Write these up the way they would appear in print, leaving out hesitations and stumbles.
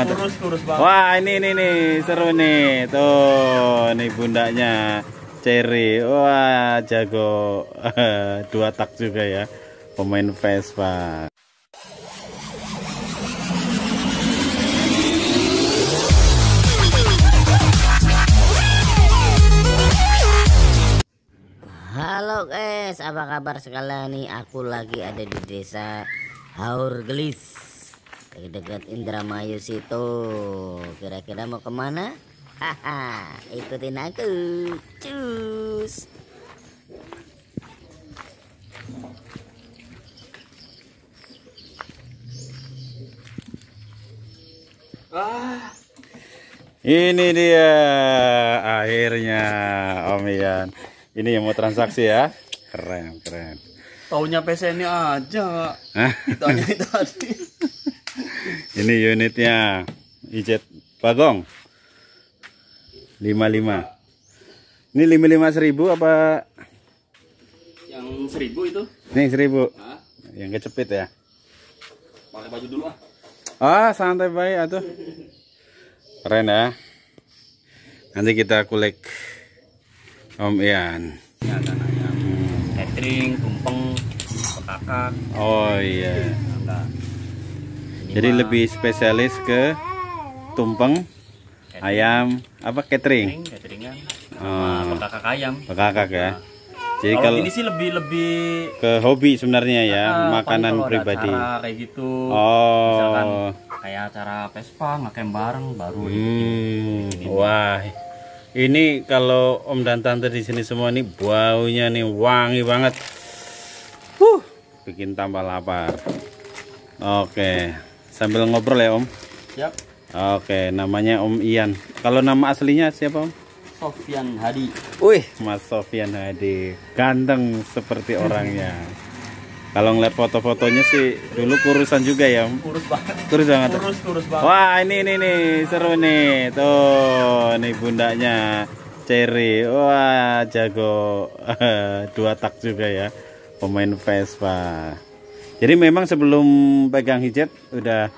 tuh. Kurus banget. Wah, ini nih seru nih. Tuh, nih bundanya Cherry. Wah, jago. 2 tak juga ya. Pemain Vespa. Halo guys, apa kabar sekalian nih? Aku lagi ada di desa Haurgelis, dekat Indramayu situ. Kira-kira mau kemana? Haha, ikutin aku. Cus. Ini dia akhirnya Om Ian. Ini yang mau transaksi ya. Keren. Taunya PC ini aja. Hah? Taunya tadi. Ini unitnya Ijet Bagong 55. Ini 55.000 apa? Yang 1000 itu. Ini 1000. Hah? Yang kecepit ya. Pakai baju dulu ah. Ah, santai baik atuh. Keren ya. Nanti kita kulik Om Ian. Ya kan ayam. Catering, tumpeng, pekakak. Oh iya. Enggak. Jadi lebih spesialis ke tumpeng, ayam, apa catering? Cateringan. Oh. Pekakak ayam. Pekakak ya. Jadi Kalau kalau ini sih lebih ke hobi sebenarnya ya, makanan paling kalau pribadi. ada acara kayak gitu. Oh. Misalkan kayak acara Vespa ngecamp bareng baru Wah. Ini kalau Om dan Tante di sini semua nih baunya nih wangi banget. Bikin tambah lapar. Oke, sambil ngobrol ya Om. Siap. Oke, namanya Om Ian. Kalau nama aslinya siapa Om? Sofyan Hadi. Wih, Mas Sofyan Hadi, ganteng seperti orangnya. Kalau ngeliat foto-fotonya sih dulu kurusan juga ya Om. Kurus banget. Kurus banget. Kurus banget. Wah, ini nih seru nih. Tuh, nih bundanya Cherry. Wah, jago. 2 tak juga ya. Pemain Vespa. Jadi memang sebelum pegang hijab udah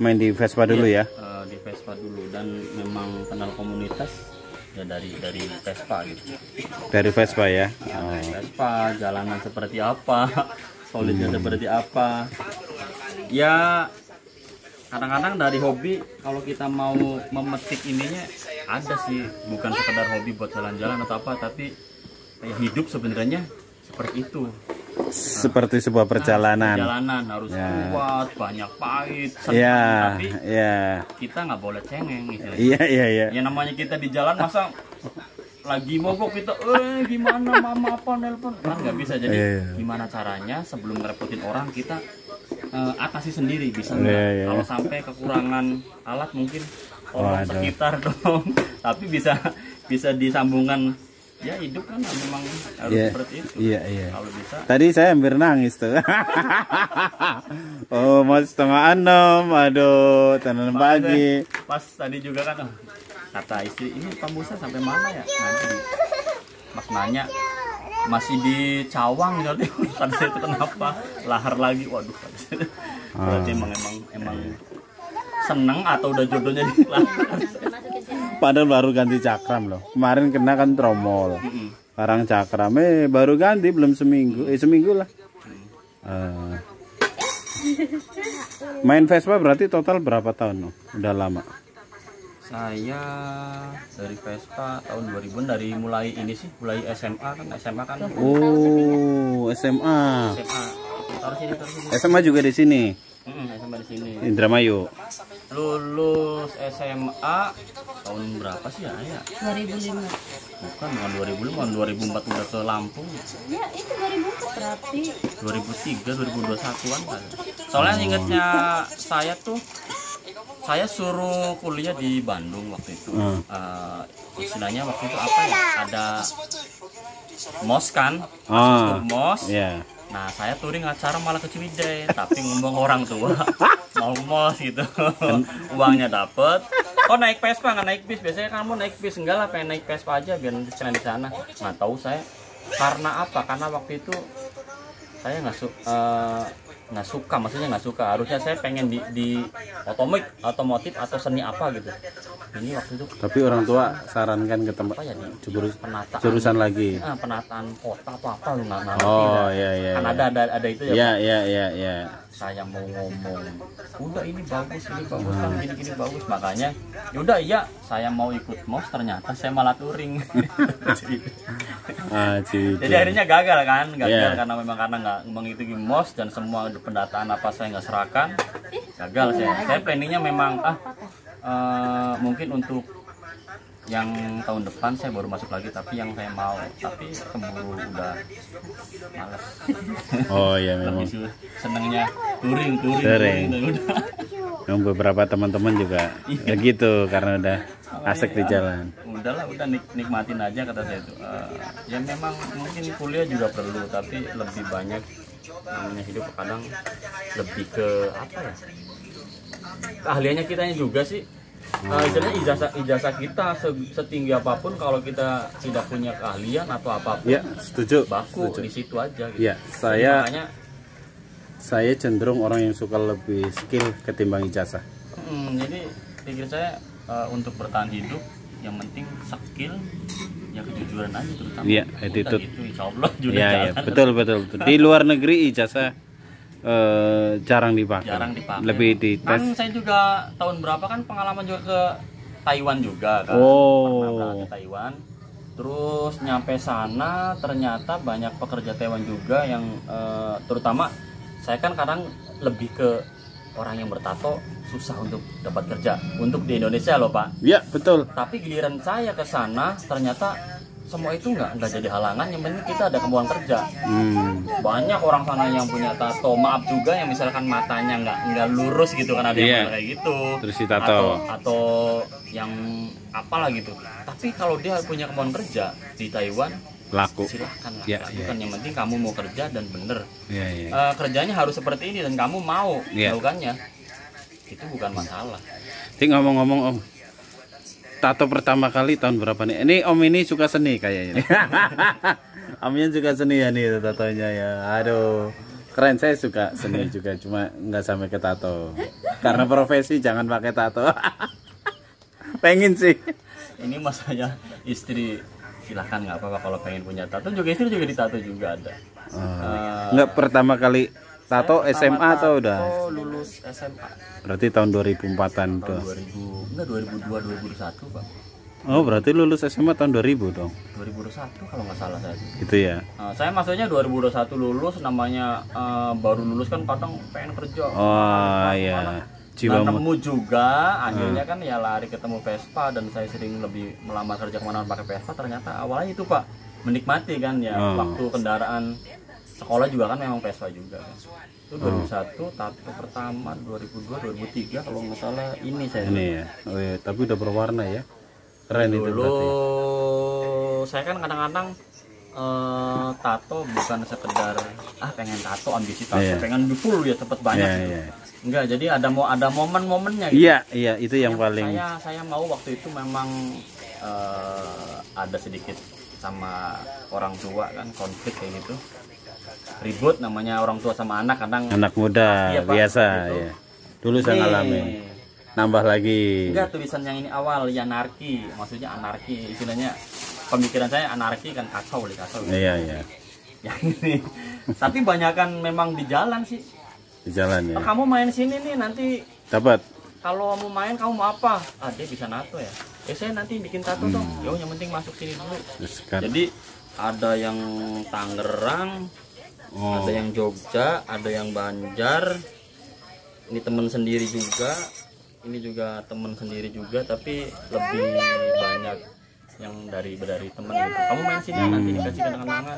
main di Vespa dulu ya? Di Vespa dulu dan memang kenal komunitas ya dari Vespa gitu. Dari Vespa ya? Vespa, jalanan seperti apa, solidnya seperti apa. Ya kadang-kadang dari hobi kalau kita mau memetik ininya ada sih, bukan sekedar hobi buat jalan-jalan atau apa, tapi ya hidup sebenarnya seperti itu. Seperti sebuah perjalanan. Perjalanan harus kuat, banyak pahit, senang, tapi kita nggak boleh cengeng gitu. Iya. Ya namanya kita di jalan masa lagi mogok kita, gimana mama apa nelpon kan nggak bisa. Jadi gimana caranya sebelum ngerepotin orang kita atasi sendiri bisa nggak? Kalau sampai kekurangan alat mungkin orang sekitar dong. Tapi bisa disambungkan. Ya hidup kan memang harus seperti itu. Iya. Kalau bisa. Tadi saya hampir nangis tuh. Oh, mau 5:30. Aduh, tanam pagi. Pas tadi juga kan kata istri, ini pembusa sampai mana ya? Nanti Mas nanya masih di Cawang jadi kan saya itu kenapa lahar lagi. Waduh. Berarti emang seneng atau udah jodohnya di lahar. Padahal baru ganti cakram loh. Kemarin kena kan tromol. Sekarang cakram baru ganti belum seminggu. Seminggu lah. Main Vespa berarti total berapa tahun loh? Udah lama. Saya dari Vespa tahun 2000 dari mulai ini sih, mulai SMA kan. Oh, SMA. Taruh sini. SMA juga di sini. SMA di sini. Indramayu. Lulus SMA tahun berapa sih ya? 2005. Bukan 2005, 2004 udah ke Lampung. Ya itu 2004 berarti. 2003, 2021-an kan. Soalnya ingetnya saya tuh, saya suruh kuliah di Bandung waktu itu. Istilahnya waktu itu apa ya? Ada MOS kan? MOS. Nah saya touring acara malah ke Ciwidey, tapi ngomong orang tua mau MOS gitu. Uangnya dapet. Oh naik Vespa nggak naik bis? Biasanya kamu naik bis. Enggak lah, pengen naik Vespa aja biar jalan di sana. Nggak tahu saya karena apa? Karena waktu itu saya nggak nggak suka, maksudnya nggak suka. Harusnya saya pengen di otomotif atau seni apa gitu. Ini waktu itu Tapi orang tua sarankan ke tempat apa ya, di penataan, jurusan lagi. penataan kota atau apa lu nggak ngerti Oh dah. iya iya. Kan ada itu ya, Iya Pak. iya iya iya. Saya mau ngomong, udah ini bagus kan, gini bagus, makanya yaudah iya saya mau ikut MOS, ternyata saya malah touring. Jadi akhirnya gagal Yeah. karena memang karena nggak mengikuti MOS dan semua pendataan apa saya nggak serahkan, gagal saya planningnya memang mungkin untuk yang tahun depan saya baru masuk lagi, tapi yang saya mau, tapi keburu udah males. Oh iya memang. Lebih senengnya touring udah. Yang beberapa teman-teman juga ya gitu karena udah asik di jalan. Udahlah, udah nikmatin aja kata saya itu. Ya memang mungkin kuliah juga perlu, tapi lebih banyak namanya hidup kadang lebih ke apa ya? Keahliannya kitanya juga sih. Istilahnya ijazah kita setinggi apapun, kalau kita tidak punya keahlian atau apapun, Ya setuju. baku Setuju. di situ aja gitu. Ya saya cenderung orang yang suka lebih skill ketimbang ijazah. Jadi pikir saya untuk bertahan hidup yang penting skill, ya kejujuran aja terutama. Iya, Udah attitude. gitu, insya Allah juga Iya ya, jalan. betul. Di luar negeri ijazah jarang dipakai. Jarang dipakai. Lebih dites. Kan saya juga tahun berapa kan pengalaman juga ke Taiwan juga kan. Oh. Pernah berangkat ke Taiwan. Terus nyampe sana ternyata banyak pekerja Taiwan juga yang terutama saya kan kadang lebih ke orang yang bertato susah untuk dapat kerja untuk di Indonesia loh Pak. Ya betul. Tapi giliran saya ke sana ternyata semua itu nggak jadi halangan, yang penting kita ada kemauan kerja. Banyak orang sana yang punya tato, maaf juga yang misalkan matanya nggak lurus gitu kan, ada yang kayak gitu. Terus ditato. Atau yang apalah gitu. Tapi kalau dia punya kemauan kerja di Taiwan, Laku. silahkan lah, Ya, lakukan. Yang penting kamu mau kerja dan bener. Ya. Kerjanya harus seperti ini dan kamu mau Ya. melakukannya, itu bukan masalah. Jadi ngomong-ngomong Om, tato pertama kali tahun berapa nih? Ini Om ini suka seni kayaknya. Omnya juga seni ya nih tatonya ya. Aduh, keren, saya suka seni juga, cuma nggak sampai ke tato. Karena profesi jangan pakai tato. Pengen sih. Ini masanya istri, silahkan nggak apa-apa kalau pengen punya tato, juga istri juga ditato juga ada. Nggak pertama kali tato Saya SMA pertama atau udah? tato lulus SMA Berarti tahun 2004-an tuh. tahun 2002 2001 Pak. Oh, berarti lulus SMA tahun 2000 dong. 2001 kalau nggak salah saya. Gitu ya. Saya maksudnya 2021 lulus, namanya baru lulus kan kadang pengen kerja. Oh iya. Jiwa Nemu juga, akhirnya kan ya lari ketemu Vespa, dan saya sering lebih melamar kerja kemana pakai Vespa. Ternyata awalnya itu Pak, menikmati kan ya, waktu kendaraan sekolah juga kan memang Vespa juga kan. Itu 2001, tato pertama 2002 2003 kalau nggak salah ini saya. ini ya. Oh iya, tapi udah berwarna ya. Keren itu Dulu berarti. saya kan kadang-kadang tato bukan sekedar pengen tato, ambisi tato, Iya. pengen full ya cepet banyak Iya, gitu. iya. Enggak, jadi ada momen-momennya gitu. Iya, itu yang paling. Saya mau waktu itu memang ada sedikit sama orang tua kan, konflik kayak gitu, ribut, namanya orang tua sama anak kadang. Anak muda Iya, Pak, biasa gitu. ya. Dulu saya Nih. ngalamin. Nambah lagi. Enggak, tulisan yang ini awal ya anarki, maksudnya anarki, istilahnya pemikiran saya anarki kan kacau. Iya. Yang ini. Tapi banyakan memang di jalan sih. Di jalan ya. Kamu main sini nih, nanti Dapat. kalau mau main kamu mau apa? Dia bisa nato ya. Saya nanti bikin tato dong. Yo, yang penting masuk sini dulu. Jadi ada yang Tangerang, ada yang Jogja, ada yang Banjar. Ini teman sendiri juga. Ini juga teman sendiri juga, tapi lebih banyak yang dari teman gitu. Kamu main sini nanti dikasih kenang-kenangan.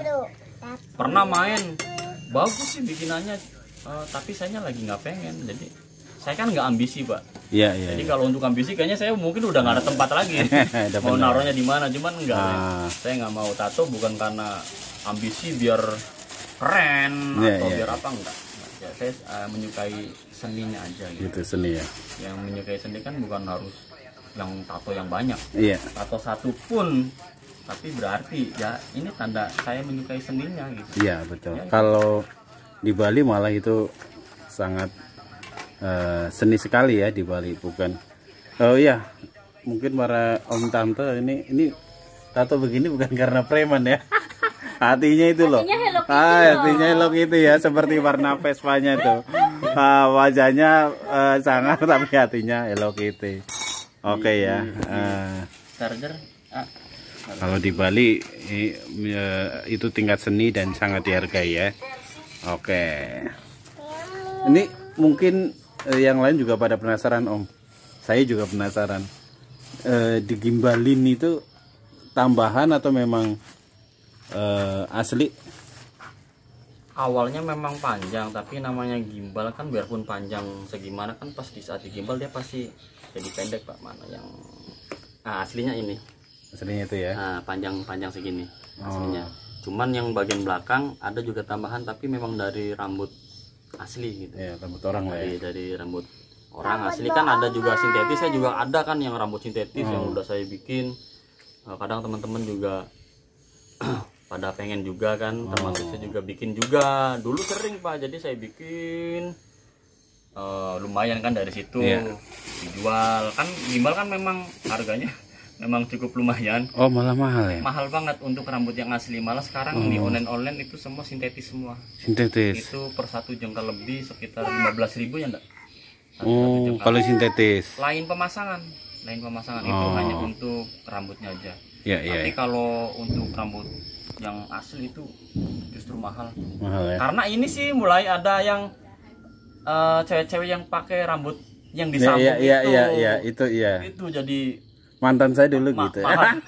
Pernah main, bagus sih bikinannya, tapi saya lagi nggak pengen. Jadi saya kan nggak ambisi Pak. Iya. Jadi kalau untuk ambisi kayaknya saya mungkin udah nggak ada tempat lagi. Mau naruhnya di mana, cuman enggak. Saya nggak mau tato bukan karena ambisi biar keren atau biar apa, enggak. Ya, saya menyukai seninya aja gitu. Gitu seni ya. Yang menyukai seni kan bukan harus yang tato yang banyak. Iya. Tato satu pun, tapi berarti ya ini tanda saya menyukai seninya gitu. Iya, betul. Kalau di Bali malah itu sangat seni sekali ya di Bali, bukan? Oh iya, mungkin para om tante ini tato begini bukan karena preman ya. Hatinya itu loh. Hatinya Hello Kitty ya, seperti warna Vespanya tuh. Wajahnya sangar tapi hatinya Hello Kitty. Oke ya. Charger. Kalau di Bali itu tingkat seni dan sangat dihargai ya. Oke. Ini mungkin yang lain juga pada penasaran Om. Saya juga penasaran. Digimbalin itu tambahan atau memang asli? Awalnya memang panjang, tapi namanya gimbal kan biarpun panjang segimana kan pas di saat digimbal dia pasti jadi pendek Pak. Mana yang aslinya ini. Aslinya itu ya. Panjang segini aslinya. Cuman yang bagian belakang ada juga tambahan tapi memang dari rambut asli gitu. Ya, rambut orang lah ya. Dari rambut orang asli kan ada juga sintetis, saya juga ada kan yang rambut sintetis yang udah saya bikin. Kadang teman-teman juga pada pengen juga kan, termasuk saya juga bikin juga. Dulu sering Pak, jadi saya bikin lumayan kan dari situ dijual. Kan gimbal kan memang harganya memang cukup lumayan. Oh malah mahal ya? Mahal banget untuk rambut yang asli. Malah sekarang di online itu semua sintetis semua. Sintetis? Itu per satu jengkal lebih sekitar 15.000 ya enggak? Oh kalau sintetis? Lain pemasangan itu hanya untuk rambutnya aja. Tapi kalau untuk rambut yang asli itu justru mahal ya? Karena ini sih mulai ada yang cewek-cewek yang pakai rambut yang disambung itu jadi mantan saya dulu gitu ya.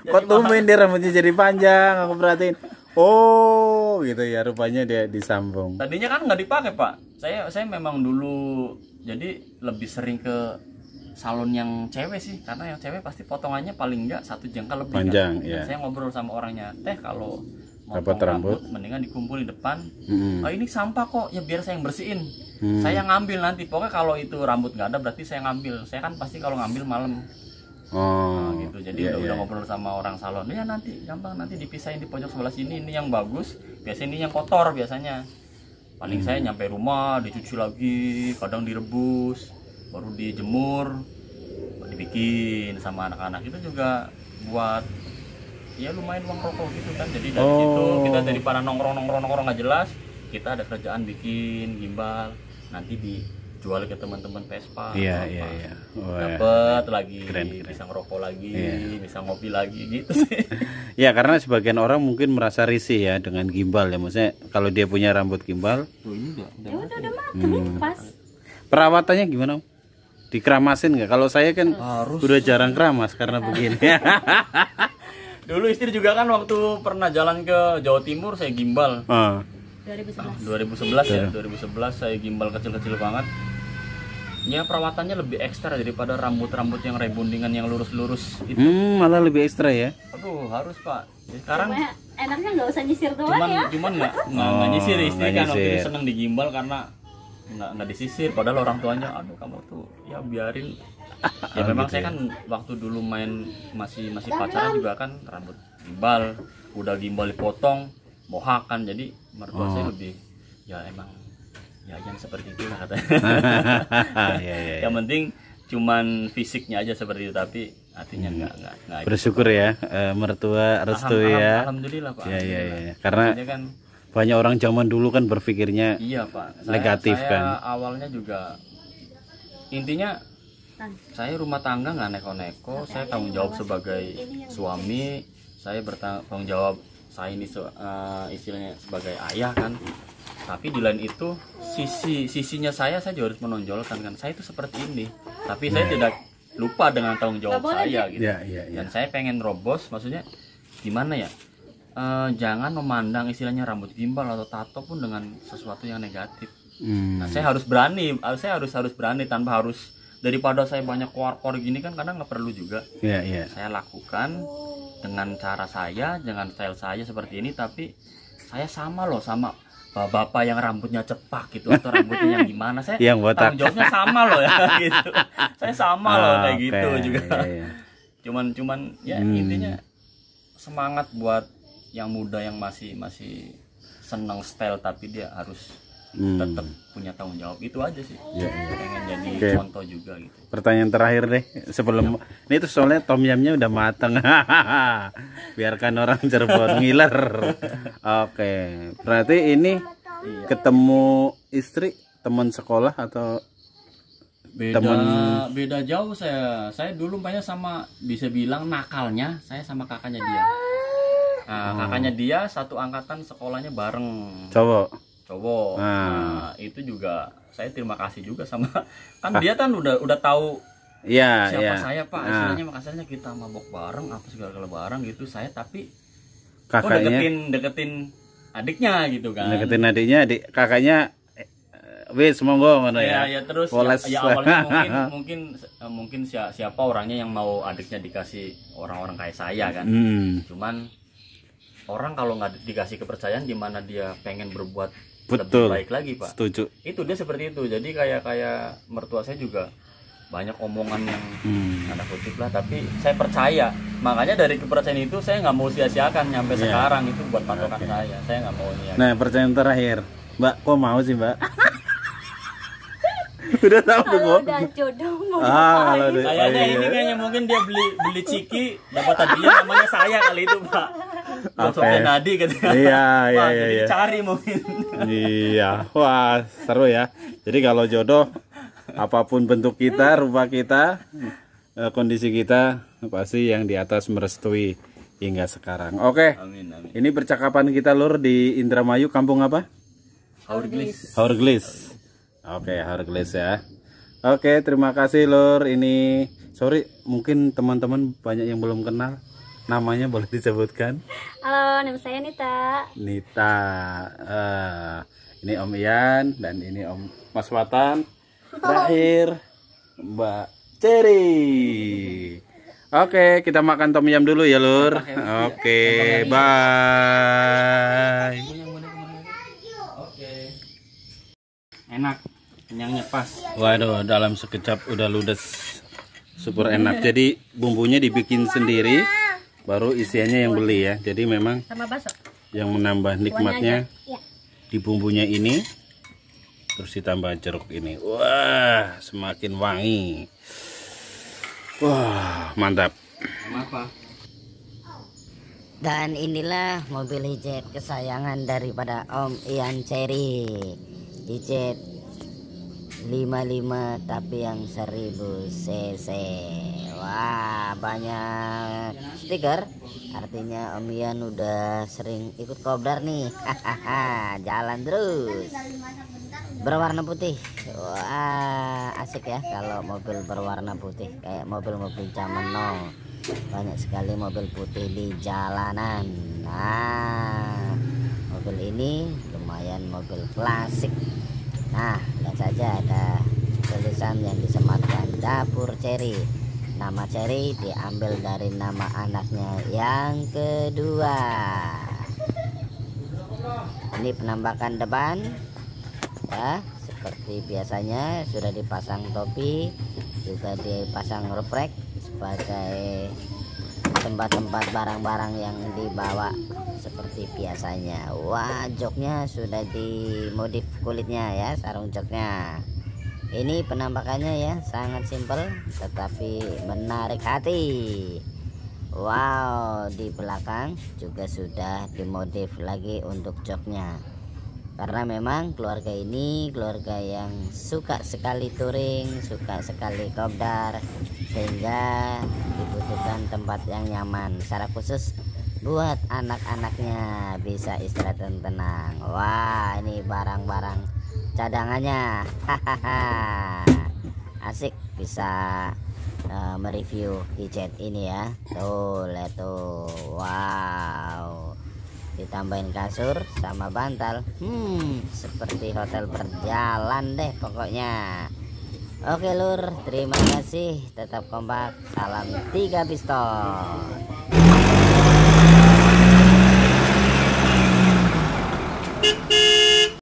Kok tumben dia rambutnya jadi panjang, aku perhatiin. Oh gitu ya, rupanya dia disambung. Tadinya kan nggak dipakai Pak, saya memang dulu jadi lebih sering ke salon yang cewek sih, karena yang cewek pasti potongannya paling enggak 1 jengkal lebih panjang kan? ya. Saya ngobrol sama orangnya, teh kalau dapat rambut mendingan dikumpul di depan. Ini sampah kok, ya biar saya yang bersihin. Saya ngambil nanti, pokoknya kalau itu rambut nggak ada berarti saya ngambil. Saya kan pasti kalau ngambil malam. Gitu. Jadi udah ngobrol sama orang salon, ya nanti gampang, nanti dipisahin di pojok sebelah sini, ini yang bagus, biasanya ini yang kotor biasanya. Paling saya nyampe rumah dicuci lagi, kadang direbus, baru dijemur, dibikin sama anak-anak. Itu juga buat ya lumayan uang rokok gitu kan. Jadi dari situ kita daripada nongkrong nggak jelas, kita ada kerjaan bikin gimbal, nanti dijual ke teman-teman Vespa. Iya. Dapat lagi, keren. bisa ngerokok lagi, bisa ngopi lagi gitu sih. Ya karena sebagian orang mungkin merasa risih ya dengan gimbal ya, maksudnya kalau dia punya rambut gimbal. Tuh ini udah mateng pas. Perawatannya gimana Om? Dikeramasin nggak? Kalau saya kan udah jarang keramas karena begini. Dulu istri juga kan waktu pernah jalan ke Jawa Timur saya gimbal. 2011 saya gimbal kecil-kecil banget. Ya perawatannya lebih ekstra daripada rambut-rambut yang rebondingan yang lurus-lurus itu. Malah lebih ekstra ya. Aduh harus Pak. Sekarang Enaknya nggak usah nyisir doang ya. Cuman nggak nyisir, istri kan waktu itu seneng digimbal karena nggak disisir. Padahal orang tuanya, aduh kamu tuh ya biarin. Ya memang saya kan waktu dulu main masih pacaran juga kan rambut gimbal, udah gimbal dipotong, mohak kan, jadi mertua saya lebih ya emang ya jangan seperti itu lah katanya. Yang penting cuman fisiknya aja seperti itu, tapi artinya nggak bersyukur ya mertua restu ya. Alhamdulillah Pak. Iya. Karena kan banyak orang zaman dulu kan berpikirnya Pak, negatif saya kan. awalnya juga intinya saya rumah tangga nggak neko-neko, saya tanggung jawab sebagai suami, saya bertanggung jawab, saya ini istilahnya sebagai ayah kan. Tapi di lain itu sisinya saya juga harus menonjolkan kan, saya itu seperti ini. Tapi saya tidak lupa dengan tanggung jawab saya gitu. Dan saya pengen robos, maksudnya gimana ya? Jangan memandang istilahnya rambut gimbal atau tato pun dengan sesuatu yang negatif. Nah, saya harus berani, saya harus berani tanpa harus, daripada saya banyak keluar gini kan kadang nggak perlu juga. Saya lakukan dengan cara saya, dengan style saya seperti ini, tapi saya sama loh sama bapak yang rambutnya cepak gitu atau rambutnya yang gimana, saya yang botak, tanggung jawabnya sama loh ya gitu. Saya sama loh kayak gitu juga. Cuman ya intinya semangat buat yang muda yang masih seneng style, tapi dia harus tetap punya tanggung jawab. Itu aja sih. Iya, iya. Pengen jadi Oke. contoh juga gitu. Pertanyaan terakhir deh sebelum ini tuh soalnya tom yamnya udah mateng. Biarkan orang Cirebon ngiler. Oke, berarti ini ketemu istri teman sekolah atau Beda jauh. Saya dulu banyak sama, bisa bilang nakalnya saya sama kakaknya dia. Nah, kakaknya dia satu angkatan, sekolahnya bareng. cowok? Nah, itu juga saya terima kasih juga sama, kan dia kan udah tahu Iya, siapa iya. saya, Pak. Istilahnya makasanya kita mabok bareng apa segala bareng gitu. Saya tapi Kakaknya deketin adiknya gitu kan. deketin adiknya, kakaknya wis monggo ngono Ya, ya. ya terus Poles. ya awalnya mungkin siapa orangnya yang mau adiknya dikasih orang-orang kayak saya kan. Cuman orang kalau nggak dikasih kepercayaan, gimana dia pengen berbuat Betul. lebih baik lagi, Pak. Setuju. Itu dia seperti itu. Jadi kayak mertua saya juga banyak omongan yang tanda kutip lah, tapi saya percaya. Makanya dari kepercayaan itu saya nggak mau sia-siakan nyampe sekarang. Itu buat patokan saya nggak mau niat. Nah, pertanyaan terakhir, Mbak, kok mau sih, Mbak? Udah tahu tuh Kalau kok. udah jodoh mau Kalau udah- Kayaknya oh, ini iya. kayaknya mungkin dia beli ciki, dapat hadiah namanya saya kali itu, Pak. Oke. Sopnya Nadi gitu. Iya, iya, Wah, iya, jadi iya. cari mungkin. Iya, wah seru ya. Jadi kalau jodoh, apapun bentuk kita, rupa kita, kondisi kita, pasti yang di atas merestui hingga sekarang. Oke, Amin, amin. ini percakapan kita Lur di Indramayu, kampung apa? Haurglis. Haurglis. Oke, Haurglis ya. Oke, terima kasih Lur. Ini sorry, mungkin teman-teman banyak yang belum kenal. Namanya boleh disebutkan? Halo, nama saya Nita. Nita. Ini Om Ian dan ini Om Mas Watan. Terakhir Mbak Cherry. Oke, kita makan tom yum dulu ya, Lur. Oke, bye. Oke. Enak, kenyangnya pas. Waduh, dalam sekejap udah ludes. Super enak. Jadi bumbunya dibikin sendiri, baru isiannya yang beli ya. Jadi memang Sama bakso. yang menambah nikmatnya di bumbunya ini, terus ditambah jeruk ini. Wah, semakin wangi. Wah, mantap. Kenapa? Dan inilah mobil hijet kesayangan daripada Om Ian Cherry. Hijet 55 tapi yang 1000 cc. Wah, banyak stiker. Artinya Om Ian udah sering ikut kopdar nih. Jalan terus. Berwarna putih. Wah, asik ya kalau mobil berwarna putih, kayak mobil-mobil zaman now. Banyak sekali mobil putih di jalanan. Nah, mobil ini lumayan mobil klasik. Nah, lihat saja ada tulisan yang disematkan Dapur Cherry. Nama Cherry diambil dari nama anaknya yang kedua. Ini penampakan depan ya, seperti biasanya sudah dipasang topi, juga dipasang refleks sebagai tempat-tempat barang-barang yang dibawa seperti biasanya. Wah, joknya sudah dimodif kulitnya ya, sarung joknya. Ini penampakannya ya, sangat simpel tetapi menarik hati. Wow, di belakang juga sudah dimodif lagi untuk joknya. Karena memang keluarga ini keluarga yang suka sekali touring, suka sekali kopdar, sehingga dibutuhkan tempat yang nyaman secara khusus buat anak-anaknya bisa istirahat dan tenang. Wah, ini barang-barang cadangannya. Hahaha, asik bisa mereview hijet ini ya. Tuh, lihat tuh. Wow, ditambahin kasur sama bantal, seperti hotel berjalan deh pokoknya. Oke Lur, terima kasih, tetap kompak, salam 3 piston.